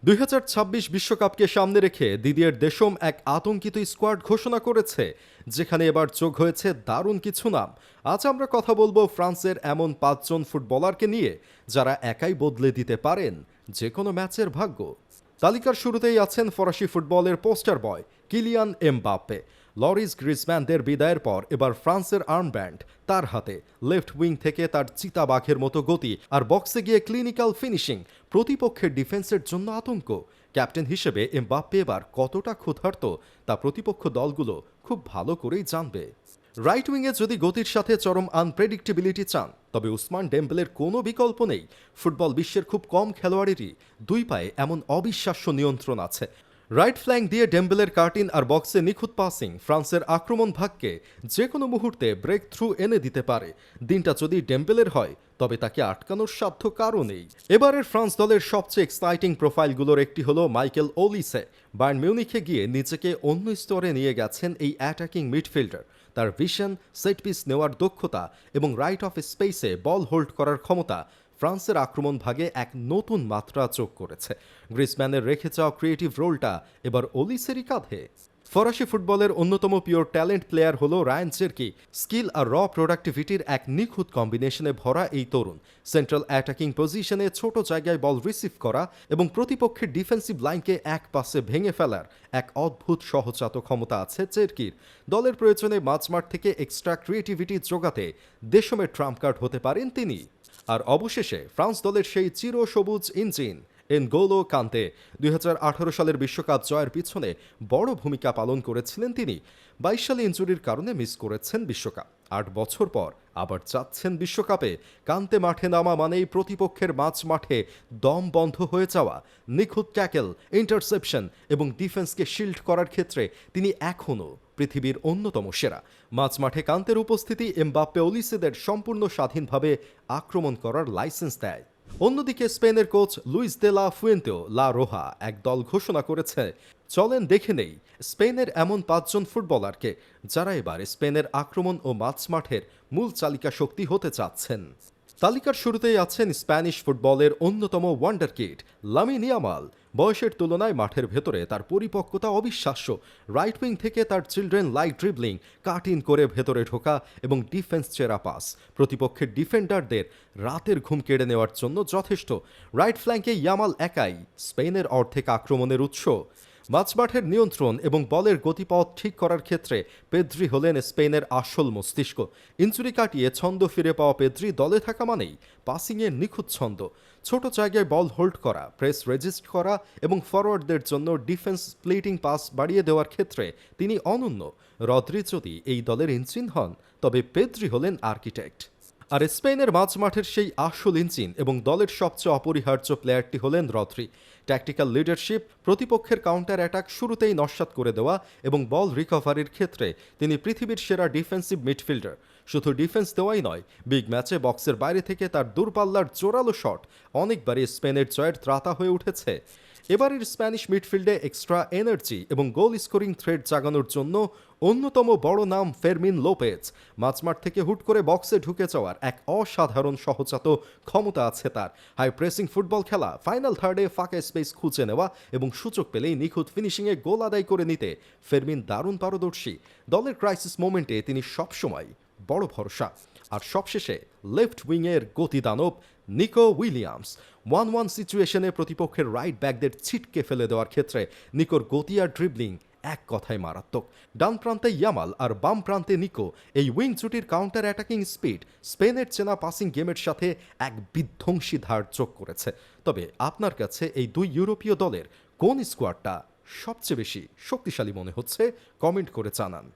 2026 বিশ্বকাপকে সামনে রেখে দিদিয়ের দেশম এক আতঙ্কিত স্কোয়াড ঘোষণা করেছে, যেখানে এবার যোগ হয়েছে দারুণ কিছু নাম। আজ আমরা কথা বলবো ফ্রান্সের এমন 5 জন ফুটবলারকে নিয়ে যারা একাই বদলে দিতে পারেন যে কোনো ম্যাচের ভাগ্য। তালিকার শুরুতেই আছেন ফরাসি ফুটবলের poster boy Kylian Mbappe. Lloris গ্রিজম্যানদের বিদায়ের পর এবার ফ্রান্সের আর্মব্যান্ড তার হাতে। লেফট উইং থেকে তার চিতাবাঘের মতো গতি আর বক্সে গিয়ে ক্লিনিক্যাল ফিনিশিং প্রতিপক্ষের ডিফেন্সের জন্য আতঙ্ক। ক্যাপ্টেন হিসেবে এমবাপ্পে এবার কতটা ক্ষুধার্ত তা প্রতিপক্ষ দলগুলো খুব ভালো করেই জানবে। রাইট উইংয়ে যদি গতির সাথে চরম আনপ্রেডিক্টেবিলিটি চান, তবে উসমান ডেম্বেলের কোনো বিকল্প নেই। ফুটবল বিশ্বের খুব কম খেলোয়াড়েরই দুই পায়ে এমন অবিশ্বাস্য নিয়ন্ত্রণ আছে। রাইট ফ্ল্যাঙ্ক দিয়ে ডেম্বেলের কার্টিন আর বক্সে নিখুঁত পাসিং ফ্রান্সের আক্রমণ ভাগকে যে কোনো মুহূর্তে ব্রেক থ্রু এনে দিতে পারে। দিনটা যদি ডেম্বেলের হয়, তবে তাকে আটকানোর সাধ্য কারও নেই। এবারের ফ্রান্স দলের সবচেয়ে এক্সাইটিং প্রোফাইলগুলোর একটি হলো মাইকেল ওলিসে। বায়ার্ন মিউনিখে গিয়ে নিজেকে অন্য স্তরে নিয়ে গেছেন এই অ্যাটাকিং মিডফিল্ডার। তার ভিশন, সেট পিস নেওয়ার দক্ষতা এবং রাইট অফ স্পেসে বল হোল্ড করার ক্ষমতা ফ্রান্সের আক্রমণ ভাগে এক নতুন মাত্রা যোগ করেছে। গ্রিজম্যানের রেখে যাওয়া ক্রিয়েটিভ রোলটা এবার ওলিসেরই কাঁধে। ফরাসি ফুটবলের অন্যতম পিওর ট্যালেন্ট প্লেয়ার হলো রায়ান চেরকি। স্কিল আর র প্রোডাক্টিভিটির এক নিখুঁত কম্বিনেশনে ভরা এই তরুণ সেন্ট্রাল অ্যাটাকিং পজিশনে ছোট জায়গায় বল রিসিভ করা এবং প্রতিপক্ষের ডিফেন্সিভ লাইনকে এক পাসে ভেঙে ফেলার এক অদ্ভুত সহজাত ক্ষমতা আছে চেরকির। দলের প্রয়োজনে মাঝমাঠ থেকে এক্সট্রা ক্রিয়েটিভিটি জোগাতে দেশমের ট্রাম্প কার্ড হতে পারেন তিনি। আর অবশেষে ফ্রান্স দলের সেই চিরসবুজ ইঞ্জিন এনগোলো কান্তে। 2018 সালের বিশ্বকাপ জয়ের পিছনে বড় ভূমিকা পালন করেছিলেন তিনি। 22 সালে ইনজুরির কারণে মিস করেছেন বিশ্বকাপ। 8 বছর পর আবার যাচ্ছেন বিশ্বকাপে। কান্তে মাঠে নামা মানেই প্রতিপক্ষের মাঠে দম বন্ধ হয়ে যাওয়া। নিখুঁত ট্যাকেল, ইন্টারসেপশন এবং ডিফেন্সকে শিল্ড করার ক্ষেত্রে তিনি এখনও পৃথিবীর অন্যতম সেরা। মাঠে কান্তের উপস্থিতি এমবাপ্পে ওলিসেদের সম্পূর্ণ স্বাধীনভাবে আক্রমণ করার লাইসেন্স দেয়। অন্যদিকে স্পেনের কোচ লুইস দে লা ফুয়েন্তেও লা রোহা এক দল ঘোষণা করেছে। চলেন দেখে নেই স্পেনের এমন 5 জন ফুটবলারকে যারা এবার স্পেনের আক্রমণ ও মাঠের মূল চালিকা শক্তি হতে চাচ্ছেন। তালিকার শুরুতেই আছেন স্প্যানিশ ফুটবলের অন্যতম ওয়ান্ডার কিড লামিন ইয়ামাল। বয়সের তুলনায় মাঠের ভেতরে তার পরিপক্কতা অবিশ্বাস্য। রাইট উইং থেকে তার children like dribbling, cut in করে ভেতরে ঢোকা এবং ডিফেন্স চেরা পাস প্রতিপক্ষের ডিফেন্ডারদের রাতের ঘুম কেড়ে নেওয়ার জন্য যথেষ্ট। রাইট ফ্ল্যাঙ্কে ইয়ামাল একাই স্পেনের অর্ধেক আক্রমণের উৎস। মাঝমাঠের নিয়ন্ত্রণ এবং বলের গতিপথ ঠিক করার ক্ষেত্রে পেদ্রি হলেন স্পেনের আসল মস্তিষ্ক। ইনজুরি কাটিয়ে ছন্দ ফিরে পাওয়া পেদ্রি দলে থাকা মানেই পাসিংয়ের নিখুঁত ছন্দ। ছোট জায়গায় বল হোল্ড করা, প্রেস রেজিস্ট করা এবং ফরওয়ার্ডদের জন্য ডিফেন্স স্প্লিটিং পাস বাড়িয়ে দেওয়ার ক্ষেত্রে তিনি অনন্য। রদ্রি যদি এই দলের ইঞ্জিন হন, তবে পেদ্রি হলেন আর্কিটেক্ট। আর স্পেনের মাঠের সেই আসল ইঞ্জিন এবং দলের সবচেয়ে অপরিহার্য প্লেয়ারটি হলেন রদ্রি। ট্যাকটিক্যাল লিডারশিপ, প্রতিপক্ষের কাউন্টার অ্যাটাক শুরুতেই নস্যাৎ করে দেওয়া এবং বল রিকভারির ক্ষেত্রে তিনি পৃথিবীর সেরা ডিফেন্সিভ মিডফিল্ডার। শুধু ডিফেন্স দেওয়াই নয়, বিগ ম্যাচে বক্সের বাইরে থেকে তার দূরপাল্লার জোরালো শট অনেকবারই স্পেনের জয়ের ত্রাতা হয়ে উঠেছে। এবারের স্প্যানিশ মিডফিল্ডে এক্সট্রা এনার্জি এবং গোল স্কোরিং থ্রেড জাগানোর জন্য অন্যতম বড় নাম ফেরমিন লোপেজ। মাঝমাঠ থেকে হুট করে বক্সে ঢুকে যাওয়ার এক অসাধারণ সহজাত ক্ষমতা আছে তার। হাই প্রেসিং ফুটবল খেলা, ফাইনাল থার্ডে ফাঁকা স্পেস খুঁজে নেওয়া এবং সুযোগ পেলেই নিখুঁত ফিনিশিংয়ে গোল আদায় করে নিতে ফেরমিন দারুণ পারদর্শী। দলের ক্রাইসিস মোমেন্টে তিনি সবসময় বড় ভরসা। আর সবশেষে লেফট উইংয়ের গতিদানব নিকো উইলিয়ামস। 1-1 সিচুয়েশনে প্রতিপক্ষের রাইট ব্যাকদের ছিটকে ফেলে দেওয়ার ক্ষেত্রে নিকোর গতি আর ড্রিবলিং এক কথায় মারাত্মক। ডান প্রান্তে ইয়ামাল আর বাম প্রান্তে নিকো, এই উইং জুটির কাউন্টার অ্যাটাকিং স্পিড স্পেনের চেনা পাসিং গেমের সাথে এক বিধ্বংসী ধার যোগ করেছে। তবে আপনার কাছে এই দুই ইউরোপীয় দলের কোন স্কোয়াডটা সবচেয়ে বেশি শক্তিশালী মনে হচ্ছে, কমেন্ট করে জানান।